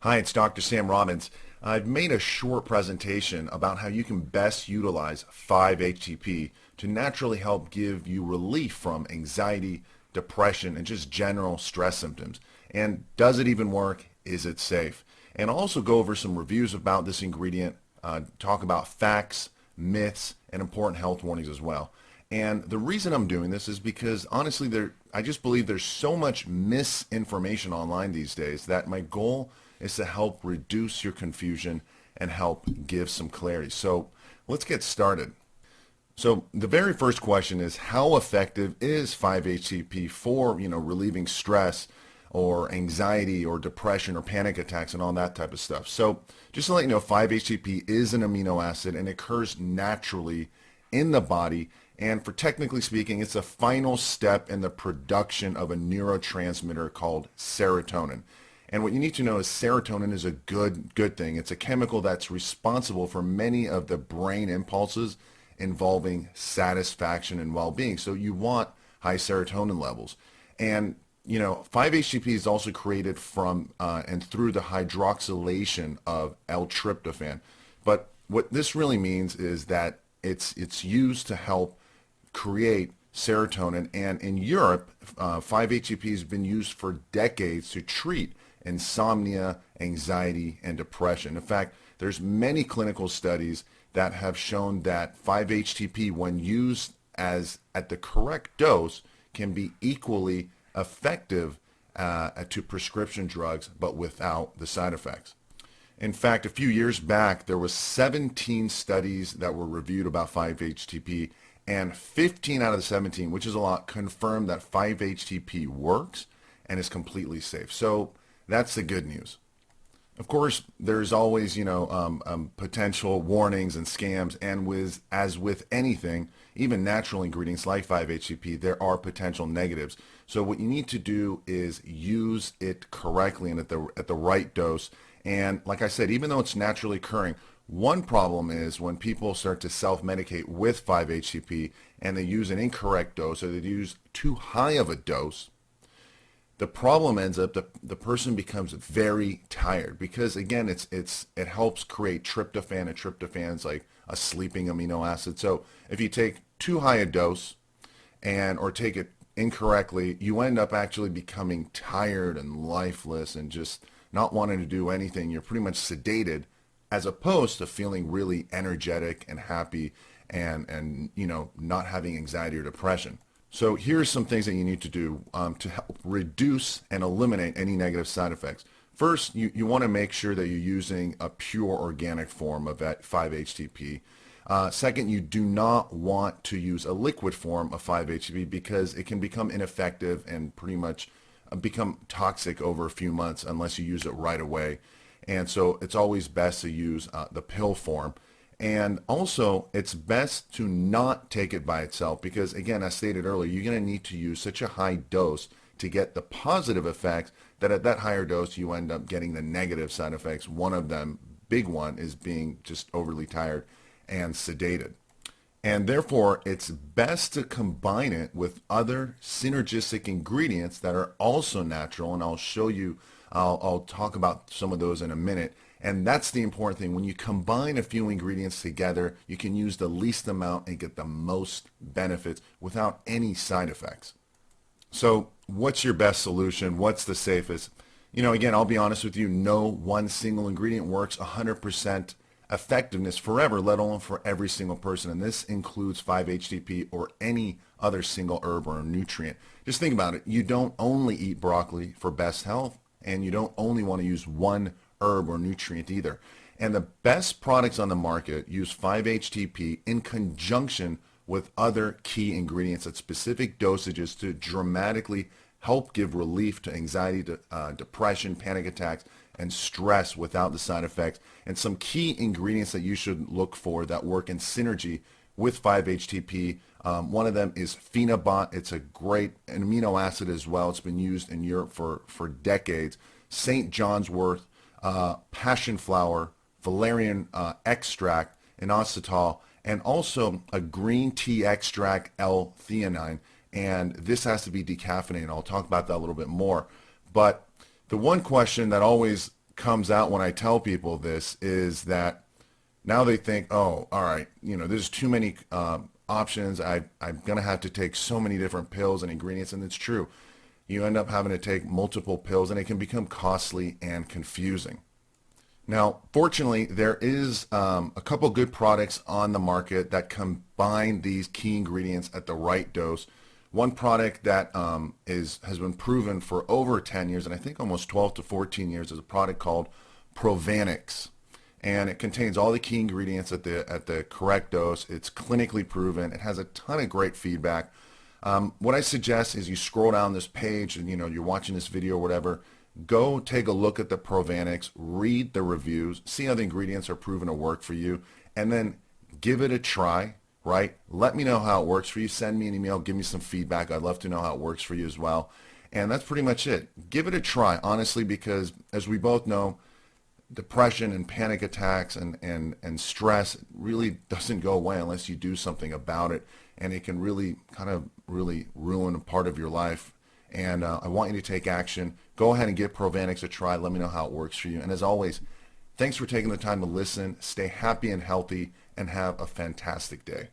Hi, it's Dr. Sam Robbins. I've made a short presentation about how you can best utilize 5-HTP to naturally help give you relief from anxiety, depression, and just general stress symptoms. And does it even work? Is it safe? And I'll also go over some reviews about this ingredient, talk about facts, myths, and important health warnings as well. And the reason I'm doing this is because honestly, I just believe there's so much misinformation online these days that my goal is to help reduce your confusion and help give some clarity. So let's get started. So the very first question is, how effective is 5-HTP for, relieving stress or anxiety or depression or panic attacks and all that type of stuff? So just to let you know, 5-HTP is an amino acid and occurs naturally in the body. And for technically speaking, it's a final step in the production of a neurotransmitter called serotonin. And what you need to know is serotonin is a good thing. It's a chemical that's responsible for many of the brain impulses involving satisfaction and well-being. So you want high serotonin levels. And 5-HTP is also created from and through the hydroxylation of L-tryptophan. But what this really means is that it's used to help create serotonin. And in Europe, 5-HTP has been used for decades to treat insomnia, anxiety, and depression. In fact, there's many clinical studies that have shown that 5-HTP, when used at the correct dose, can be equally effective to prescription drugs, but without the side effects. In fact, a few years back, there was 17 studies that were reviewed about 5-HTP, and 15 out of the 17, which is a lot, confirmed that 5-HTP works and is completely safe. So that's the good news. Of course, there's always, potential warnings and scams, and as with anything, even natural ingredients like 5-HTP, there are potential negatives. So what you need to do is use it correctly and at the right dose. And like I said, even though it's naturally occurring, one problem is when people start to self-medicate with 5-HTP and they use an incorrect dose, or they use too high of a dose. The problem ends up the person becomes very tired because, again, it helps create tryptophan, and tryptophan is like a sleeping amino acid. So if you take too high a dose or take it incorrectly, you end up actually becoming tired and lifeless and just not wanting to do anything. You're pretty much sedated, as opposed to feeling really energetic and happy and not having anxiety or depression. So here's some things that you need to do to help reduce and eliminate any negative side effects. First, you want to make sure that you're using a pure organic form of that 5-HTP. Second, you do not want to use a liquid form of 5-HTP because it can become ineffective and pretty much become toxic over a few months unless you use it right away. And so it's always best to use the pill form. And also, it's best to not take it by itself because, again, as stated earlier, you're going to need to use such a high dose to get the positive effects that at that higher dose you end up getting the negative side effects. One of them, big one, is being just overly tired and sedated. And therefore, it's best to combine it with other synergistic ingredients that are also natural, and I'll show you, I'll talk about some of those in a minute. And that's the important thing. When you combine a few ingredients together, you can use the least amount and get the most benefits without any side effects. So what's your best solution? What's the safest? Again, I'll be honest with you, no one single ingredient works 100% effectiveness forever, let alone for every single person. And this includes 5-HTP or any other single herb or nutrient. Just think about it. You don't only eat broccoli for best health, and you don't only want to use one herb or nutrient either. And the best products on the market use 5-HTP in conjunction with other key ingredients at specific dosages to dramatically help give relief to anxiety, depression, panic attacks, and stress without the side effects. And some key ingredients that you should look for that work in synergy with 5-HTP. One of them is phenobot. It's a great amino acid as well. It's been used in Europe for decades. St. John's wort, passion flower, valerian extract, inositol, and also a green tea extract, L-theanine. And this has to be decaffeinated. I'll talk about that a little bit more. But the one question that always comes out when I tell people this is that now they think, oh, all right, there's too many options. I'm going to have to take so many different pills and ingredients, and it's true. You end up having to take multiple pills, and it can become costly and confusing. Now, fortunately, there is a couple good products on the market that combine these key ingredients at the right dose. One product that has been proven for over 10 years, and I think almost 12 to 14 years, is a product called Provanix. And it contains all the key ingredients at the correct dose. It's clinically proven. It has a ton of great feedback. What I suggest is you scroll down this page and you're watching this video or whatever, go take a look at the Provanix, read the reviews, see how the ingredients are proven to work for you, and then give it a try, right? Let me know how it works for you. Send me an email, give me some feedback. I'd love to know how it works for you as well. And that's pretty much it. Give it a try, honestly, because as we both know, depression and panic attacks and stress really doesn't go away unless you do something about it, and it can really really ruin a part of your life. And I want you to take action. Go ahead and give Provanix a try. Let me know how it works for you. And as always, thanks for taking the time to listen. Stay happy and healthy, and have a fantastic day.